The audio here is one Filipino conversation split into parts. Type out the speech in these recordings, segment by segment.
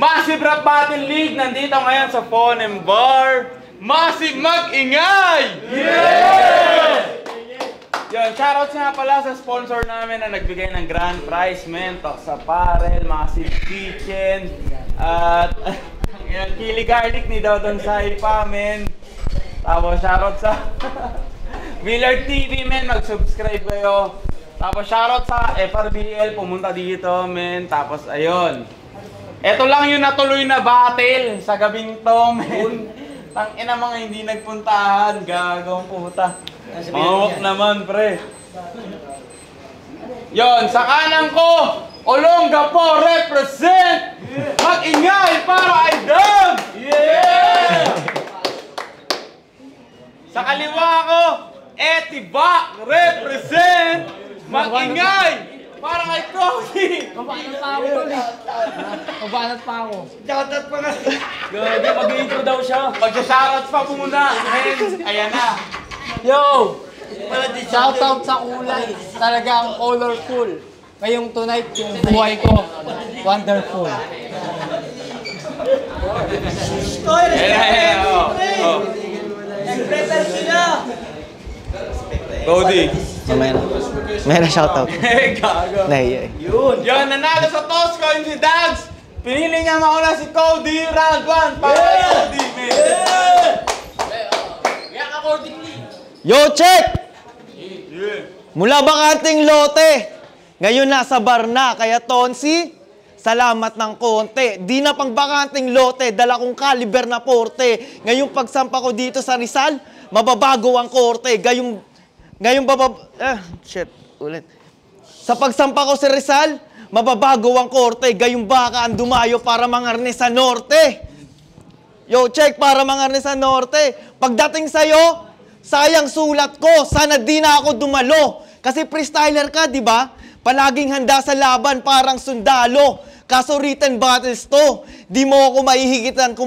Massive Rap Battle League, nandito ngayon sa Phone and Bar. Massive mag-ingay! Yeah! Yun, shoutouts nga pala sa sponsor namin na nagbigay ng grand prize, men. Tox Apparel, Massive Kitchen, at Kili Garlic ni Dodon Saipa, men. Tapos shoutout sa Willard TV, men. Mag-subscribe kayo. Tapos shoutout sa FRBL, pumunta dito, men. Tapos ayun. Ito lang yung natuloy na battle sa gabing to, men. Tangina mga hindi nagpuntahan, gagawang puta. Mawak naman, pre. Yon, sa kanan ko, Olongapo represent! Mag-ingay para Idol! Yeah! Sa kaliwa ko, Etiba represent! Mag-ingay! Para kay Cody! Mabanat pa ako tol eh. Mabanat pa ako. Shoutout pa nga. Gagi, mag-intro daw siya. Magsa-shoutouts pa muna. Ayan na. Yo! Shoutout sa kulay. Talagang colorful. Ngayong tonight, yung buhay ko, wonderful. Ayan, Nag-prepare sila! Cody. May na shoutout. Gago. Nahiya eh. Yun, nanalo sa toss coin si Dags. Pinili niya mauna si Cody, round 1 para kay Cody, man. React accordingly. Yo, check! Mula bakanting lote. Ngayon nasa bar na, kaya Tonsi, salamat ng konti. Di na pang bakanting lote, dala kong caliber na porte. Ngayong pagsampa ko dito sa Rizal, mababago ang korte. Ulit. Sa pagsampa ko sa Rizal, mababago ang korte. Gayong baka ang dumayo para mangarne sa norte. Yo, check, para mangarne sa norte. Pagdating sa'yo, sayang sulat ko. Sana di na ako dumalo. Kasi freestyler ka, di ba? Palaging handa sa laban parang sundalo. Kaso written battles to. Di mo ako maihigitan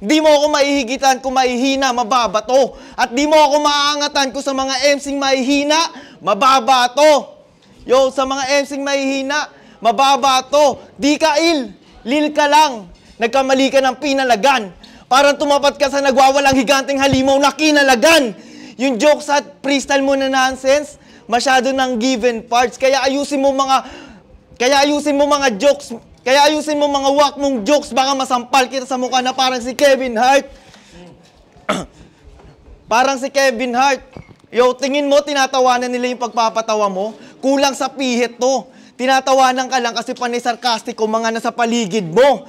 Di mo ako maihigitan kung maihina, mababato. At di mo ako maaangatan kung sa mga MC'ng mahihina, mababato. Yo, sa mga MC'ng mahihina, mababato. Di ka lil ka lang. Nagkamali ka ng pinalagan. Parang tumapat ka sa nagwawalang higanting halimaw na kinalagan. Yung jokes at freestyle mo na nonsense, masyado ng given parts. Kaya ayusin mo mga jokes. Kaya ayusin mo mga wak mong jokes, baka masampal kita sa mukha na parang si Kevin Hart. Parang si Kevin Hart. Yo, tingin mo, tinatawanan nila yung pagpapatawa mo? Kulang sa pihit to. Tinatawanan ka lang kasi panay sarkastiko mga nasa paligid mo.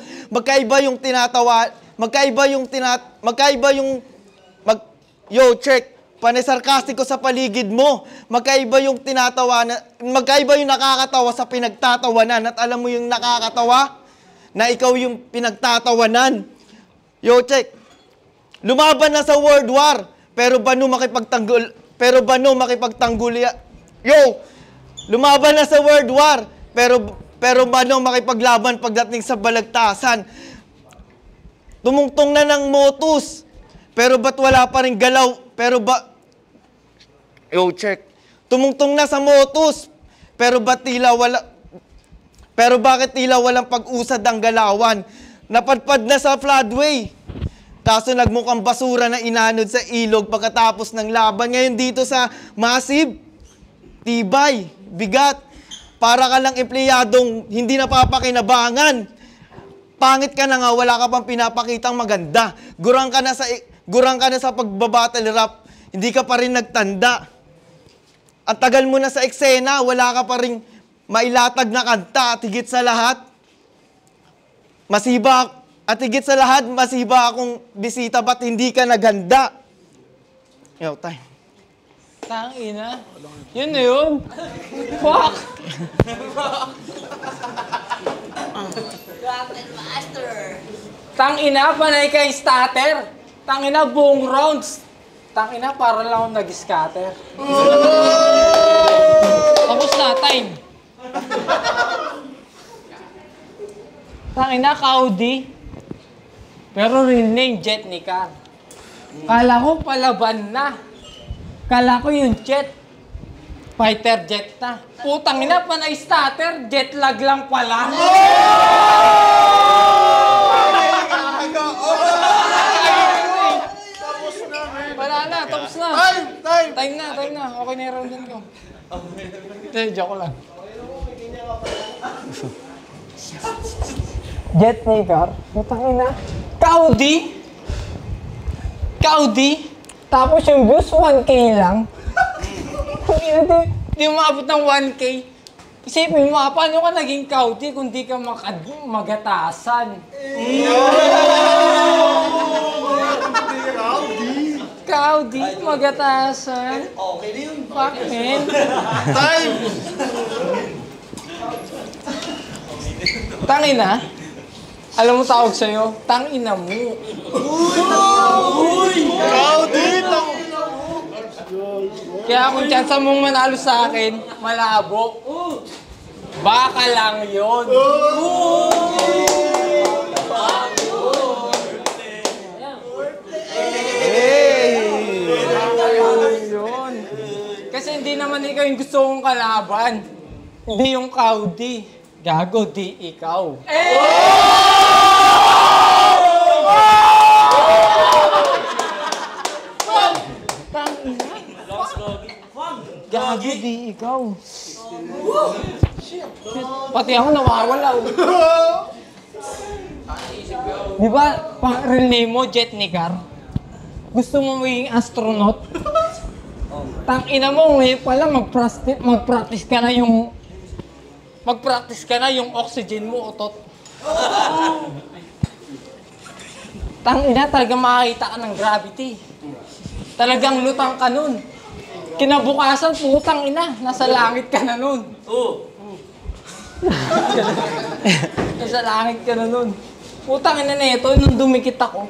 Yo, check. Panay sarkastiko sa paligid mo. Magkaiba yung nakakatawa sa pinagtatawanan. At alam mo yung nakakatawa? Na ikaw yung pinagtatawanan. Yo, check. Lumaban na sa World War. Pero bano makipagtanggol. Yo, lumaban na sa World War. Pero bano makipaglaban pagdating sa balagtasan. Tumungtong na ng motus. Pero ba't wala pa rin galaw? Yo, check. Tumungtong na sa motus. Pero bakit tila walang pag-usad ang galawan? napadpad na sa floodway. Kaso nagmukhang basura na inanod sa ilog pagkatapos ng laban. Ngayon dito sa Massive, tibay, bigat. Para ka lang empleyadong hindi napapakinabangan. Pangit ka na nga, wala ka pang pinapakitang maganda. Gurang ka na sa pagbabattle rap, hindi ka pa rin nagtanda. Ang tagal mo na sa eksena, wala ka pa rin mailatag na kanta. At higit sa lahat, masiba akong bisita, ba't hindi ka naganda? Yo, time. Tangina. Yun na yun. Fuck. Tangina, panay kay starter. Tangina, buong rounds. Tangina, para lang akong nag-scatter. Tapos na, time. Tangina, Kaudi. Pero real name, Jet Nicar. Kala ko palaban na. Kala ko yung jet. Fighter jet na. Putang ina, panay starter. Jet lag lang pala. Wala na, tapos na. Time na. Okay na yung round din ko. Joke lang. Jet Nicar. Putang ina. Kaudi. Tapos yung views, 1K lang. Di umabot ng 1K. Isipin mo, paano ka naging Kaudi kung di ka magatasan? Kaudi, magatasan? Okay na yun. Fuck, man. Time! Tangina. Alam mo tawag sa'yo? Tangina mo. Kaya kung tsansa mong manalo sa akin, malabo. Baka lang yun. Yun. Kasi hindi naman ikaw yung gusto kong kalaban. Hindi yung Kaudi. Gago, di ikaw. Gago, di ikaw. Pati ako nawawala. Di ba, pang real name mo, Jet Nicar? Gusto mo maging astronaut? Tangina mo, ngayon pala mag-practice ka na yung oxygen mo, utot. Tangina, talagang makakita ka ng gravity. Talagang lutang ka nun. Kinabukasan, putang ina, nasa langit ka na nun. Nasa langit ka na nun. Putang ina na ito, nung dumikit ako.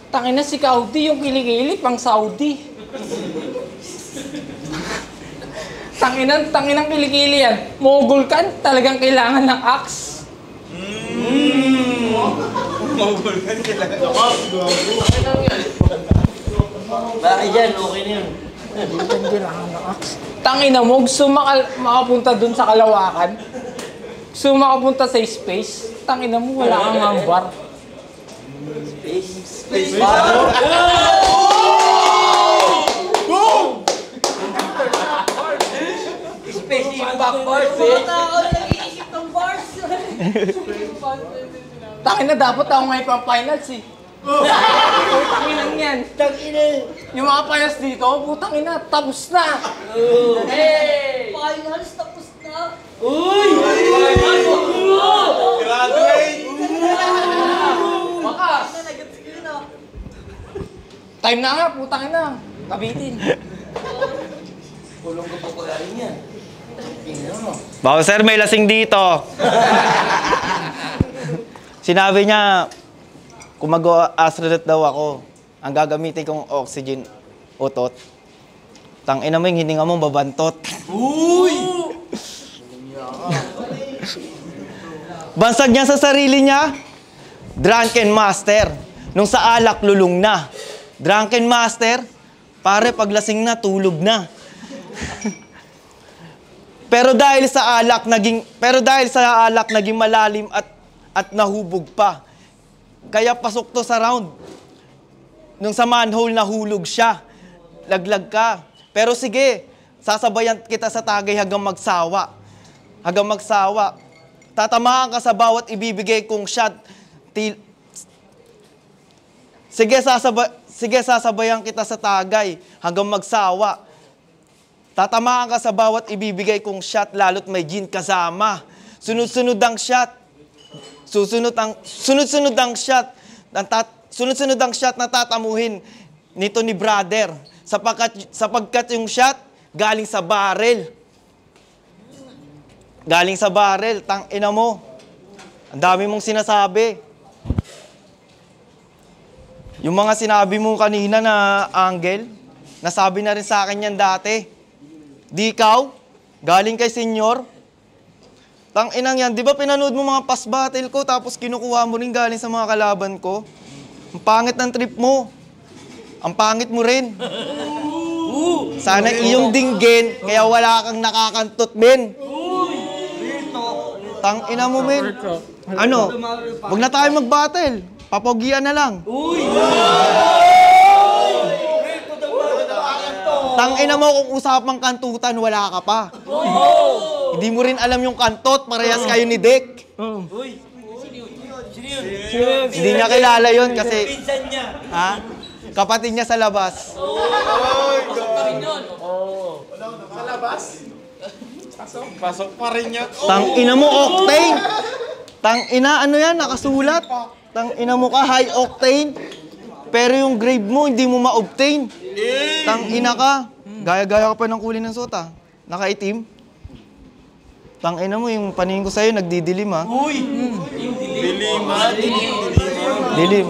Tangina si Kaudi, yung kilikili, pang Saudi. Tanginang kilikili yan. Mogul ka, talagang kailangan ng axe. Mogul ka kailangan ng axe. Bakit yan? Okay na yun. Kailangan ng axe. Tangina mo, gusto makapunta dun sa kalawakan. Gusto makapunta sa space. Tangina mo, wala kang hambar. Space. Space yung backwards eh. Nag-iisip ng bars. Tangina, dapat ako ngayon pang finals eh. Tanginang yan. Yung mga finals dito, putang ina, tapos na. Finals, tapos na. Graduate! Makas. Nagets ko yun ah. Time na nga, putang ina. Kabitin. Kulong ko po pala rin yan. Baka sir, may lasing dito. Sinabi niya, kung mag-astronaut daw ako, ang gagamitin kong oxygen, utot. Tangina mo yung hininga mo, babantot. Bansag niya sa sarili niya, drunken master. Nung sa alak, lulong na. Drunken master, pare, paglasing na, tulog na. Pero dahil sa alak naging malalim at nahubog pa. Kaya pasok to sa round. Nung sa manhole nahulog siya. Laglag ka. Pero sige, sasabayan kita sa tagay hanggang magsawa. Hanggang magsawa. Tatamaan ka sa bawat ibibigay kong shot. Sige, sasabayan kita sa tagay hanggang magsawa. Tatamaan ka sa bawat ibibigay kong shot, lalo't may gin kasama. Sunod-sunod ang shot. Sunod-sunod ang shot. Sunod-sunod ang shot na tatamuhin nito ni brother. Sapagkat yung shot, galing sa barrel. Galing sa barrel, tangina mo. Ang dami mong sinasabi. Yung mga sinabi mo kanina na angle, nasabi na rin sa akin yan dati. Di ikaw, galing kay senyor. Tanginang yan, di ba pinanood mo mga past battle ko tapos kinukuha mo rin galing sa mga kalaban ko? Ang pangit ng trip mo. Ang pangit mo rin. Sana iyong dinggin, kaya wala kang nakakantot, men. Tangina mo, men. Ano? Huwag na tayo mag-battle. Papogian na lang. Tangina mo, kung usapang kantutan, wala ka pa. Hindi mo rin alam yung kantot, parehas kayo ni Dick. Hindi niya kilala yun kasi... Pinsan niya. Ha? Kapatid niya sa labas. Pasok pa rin yun. Tangina mo, octane! Tangina, ano yan? Nakasulat. Tangina mo ka, high octane. Pero yung grade mo, hindi mo ma-obtain. Tangina ka. Gaya-gaya ka pa ng kulay ng sota. Nakaitim. Tangina mo, yung paningin ko sa'yo, nagdidilim ha. Dilim.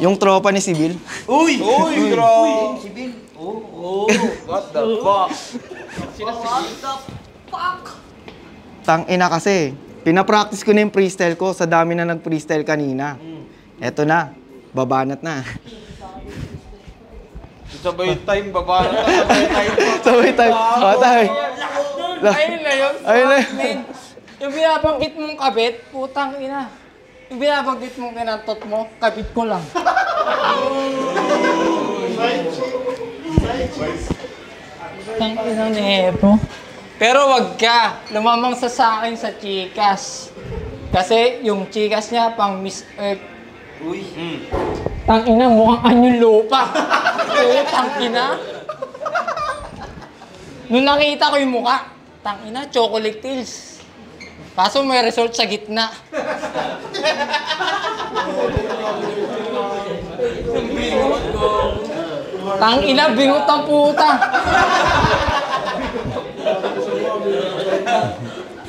Yung tropa ni Sibil. Uy, bro. What the fuck? Tangina kasi. Pinapractice ko na yung freestyle ko sa dami na nag-freestyle kanina. Eto na. Babanat na. Sabay time, baba na. Sabay time. Sabay tayo. Tayo. Ayun na yun. Ayun na yun. Men, yung binabanggit mong kabit, putang ina. Yung binabanggit mong kinantot mo, kabit ko lang. Tang ina ni Epo. Pero wag ka, lumamang sa akin sa chikas. Kasi yung chikas niya pang Miss Earth. Tang ina, mukhang anyong lupa. Oo, tang ina. Nung nakita ko yung mukha, tang ina, chocolate pills. Kaso may result sa gitna. Tang ina, bingot ang puta.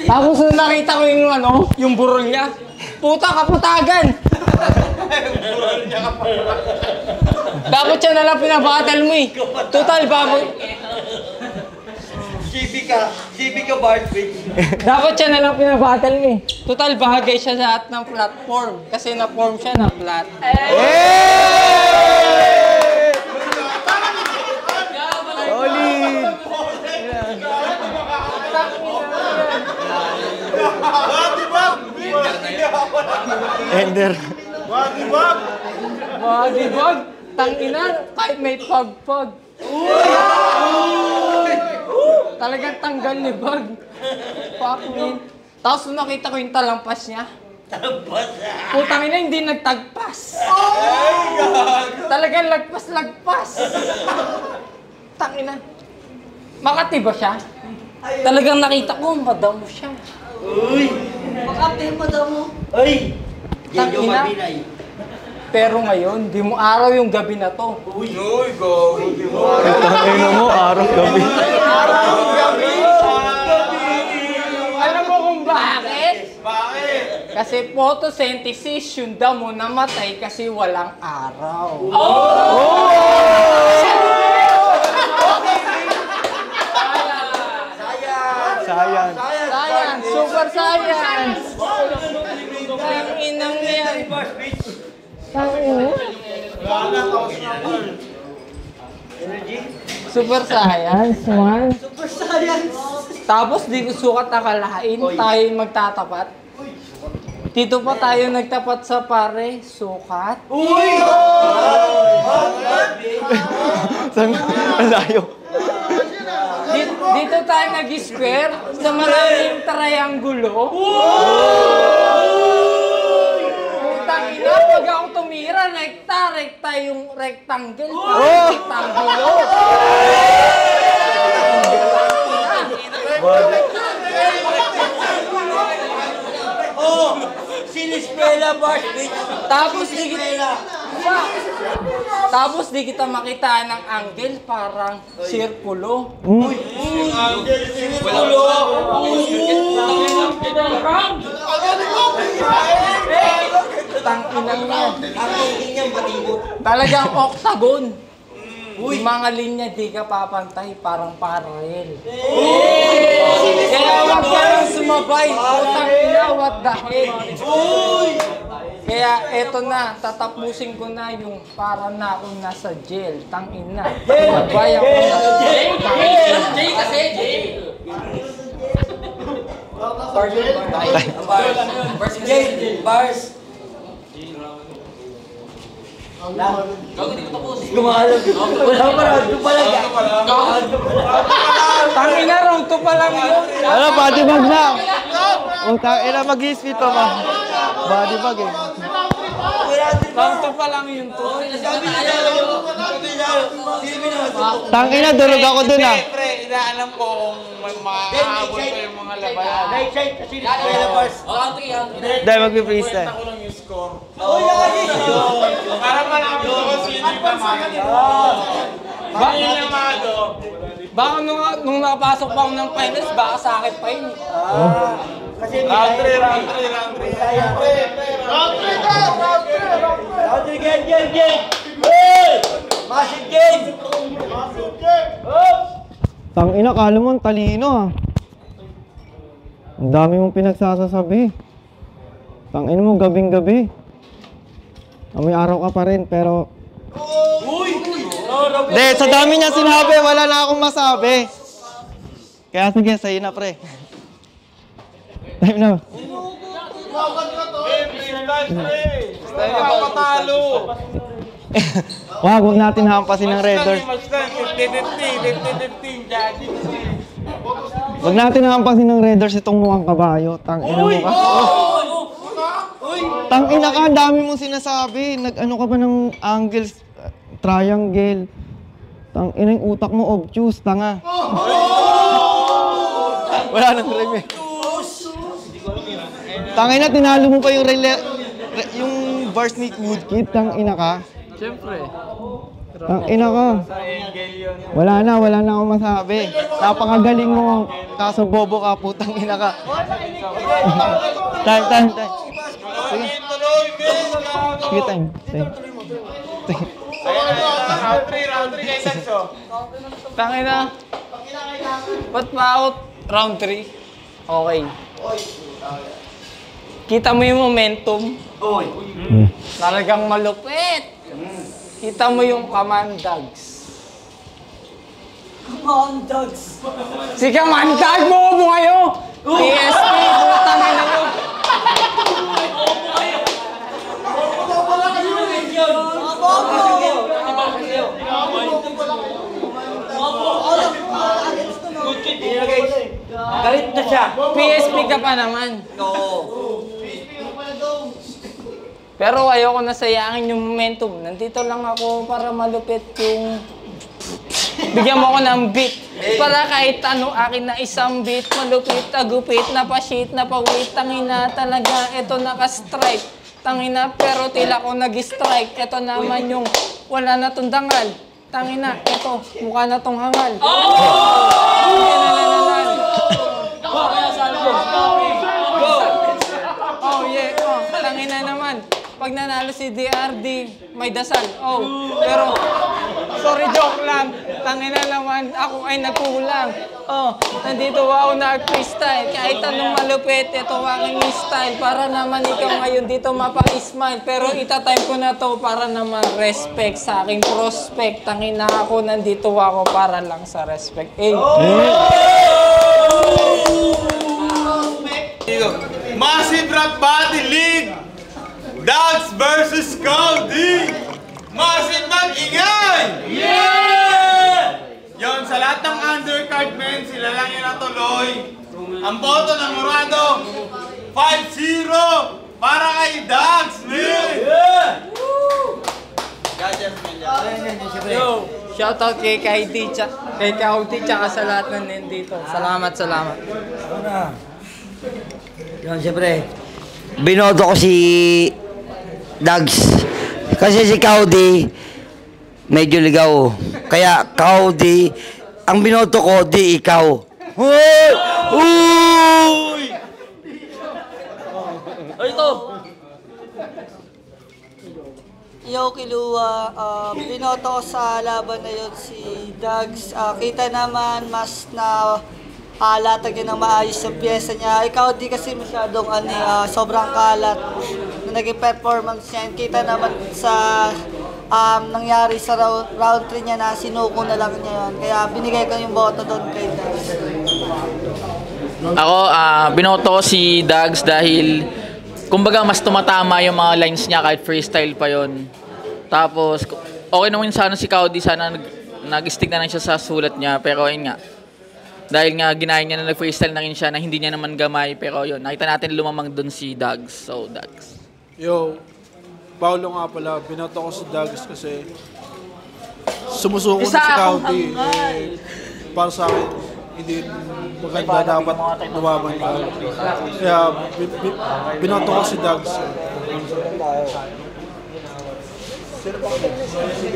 Tapos nung nakita ko yung yung burol niya, puta, kapatagan. Dapat siya nalang pinabattle mo eh. Total, baboy. GB ka, Bartwig. Dapat siya nalang pinabattle mo eh. Total, bahagay siya sa lahat ng platform. Kasi na-form siya na flat. Solid! Ender. Wag, tangina, kahit may pag-pag. Talagang tanggal ni Bag. Fuck me. Tapos nung nakita ko yung talampas niya, putang ina, hindi nagtagpas. Talagang lagpas. Tangina. Makati ba siya? Talagang nakita ko, madamo siya. Makapin mo daw mo. Ay! Yan yung Tangina. mabinay. Pero ngayon, di mo araw yung gabi na to. Uy, go. Tangina mo, araw-gabi. Alam mo kung bakit? Bakit? Kasi photosynthesis yung damo namatay kasi walang araw. Science. Science! Super science! Ang inang yan. Ang ina? Super science, man. Super science. Tapos di ko sukat akalain, tayo yung magtatapat. Dito pa tayo nagtapat sa pare, sukat. Saan? Ang layo. Dito tayo nag-square sa maraming triangulo. Tangina, pag ako tumira, rekta yung rectangle. Rectangulo. Siniskwela, Bart, bitch. Tapos di kita makita ng angle, parang sirkulo. Tanginang yan. Ang tingin niya, matibot. Talagang octagon. Yung mga linya di ka papantay, parang parallel. Kaya huwag ka lang sumabay. Putang ina, what the heck. Kaya eto na, tatapusin ko na yung para na akong nasa jail. Tangina. Babayan ko na. Jay kasi, Jay. Bars. Gumalag. Wala pa round 2 pa lang. Tangina, round 2 pa lang yun. Ano, body bag na. Utang ina, mag-i-speed pa ba? Body bag eh. Round 2 pa lang yun to. Tangina, durog ako dun ah. Pre, inaalam ko kung makakaabot pa yung mga labanan. Siniskwela, Bars. Dahil mag-freestyle. Kwenta ko lang yung score. Para malaman ko sino yung tamado. Sino yung tamado. Baka nung nakapasok pa ako ng finals, baka sa akin pa yun. Round 3, round 3, round 3. Game. Massive game. Tangina, kala mo ang talino ah. Ang dami mong pinagsasasabi. Tangina mo, gabing-gabi. May araw ka pa rin, pero... Hindi, sa dami niya sinabi, wala na akong masabi. Kaya sige, sa'yo na, pre. Time na. Tayo ka patalo. Wag natin hampasin ng Red Doors. 50-50, Jackie. Wag natin hampasin ng Red Doors itong mukhang kabayo. Tangina mo ka. Tangina ka, ang dami mong sinasabi. Nag-ano ka ba ng angles, triangle. Tangina yung utak mo, obtuse, tanga. Wala nang rime. Tangina, tinalo mo pa yung yung verse ni Woodkid. Tangina ka. Siyempre. Tangina ka. Wala na akong masabi. Napakagaling mo. Kaso bobo ka, putang ina ka. Time. Sige. Sige, time. Round 3 kay Sanso. Tangina. Ba't pa out? Round 3? Okay. Kita mo yung momentum? Talagang malupit. Kita mo yung Kamandags. Si Kamandag mo kayo! PSP, putang ina nyo! Galit na siya. PSP ka pa naman. Oo. Pero ayoko na sayangin yung momentum. Nandito lang ako para malupit yung... Bigyan mo ako ng beat. Para kahit ano, akin na isang beat. Malupit, agupit, napashit, napawit. Tangina talaga, eto naka-strike. Tangina, pero tila ko nag-strike. Eto naman yung wala na tong dangal. Tangina, eto, mukha na tong hangal. Oh yeah, oh, tangina naman. Pag nanalo si DRD, may dasal. Oh, pero, sorry, joke lang. Tangina naman, ako ay nagkulang. Oh, nandito ako nag-freestyle. Kahit anong malupit, ito aking style. Para naman ikaw ngayon dito mapa-smile. Pero itatime ko na to para naman respect sa aking prospect. Tangina ako, nandito ako para lang sa respect. Eh. Massive Rap Battle League! Dags versus Cody! Massive mag-ingay! Yon, sa lahat ng undercard men, sila lang yung natuloy. Ang boto ng Murado, 5-0 para kay Dags, men! Yo, shoutout kay Kaidi, kay Kaudi, tsaka sa lahat ng nandito. Salamat. Yun, siyempre. Binoto ko si Dags. Kasi si Cody, medyo ligaw. Kaya Cody, ang binoto ko, di ikaw. Uy! Uy! Ito. Yo, Kilua, binoto ko sa laban na yun si Dags. Kita naman, mas na halatag niya ng maayos yung pyesa niya. Ikaw di kasi masyadong sobrang kalat na naging performance niya. Kita naman sa nangyari sa round 3 niya na sinuko na lang niya yun. Kaya binigay ko yung boto doon kay Dags. Ako, binoto ko si Dags dahil kumbaga mas tumatama yung mga lines niya kahit freestyle pa yon. Tapos, okay naman sana si Cody, sana nag-stick na lang siya sa sulat niya. Pero yun nga, dahil nga ginaya niya na nag-freestyle na rin siya na hindi niya naman gamay. Pero yun, nakita natin lumamang dun si Dags. So, Dags. Yo, Paolo nga pala, binoto ko si Dags kasi sumusuko na si Cody. Para sa akin, hindi maganda dapat lumaban ka. Kaya binoto ko si Dags.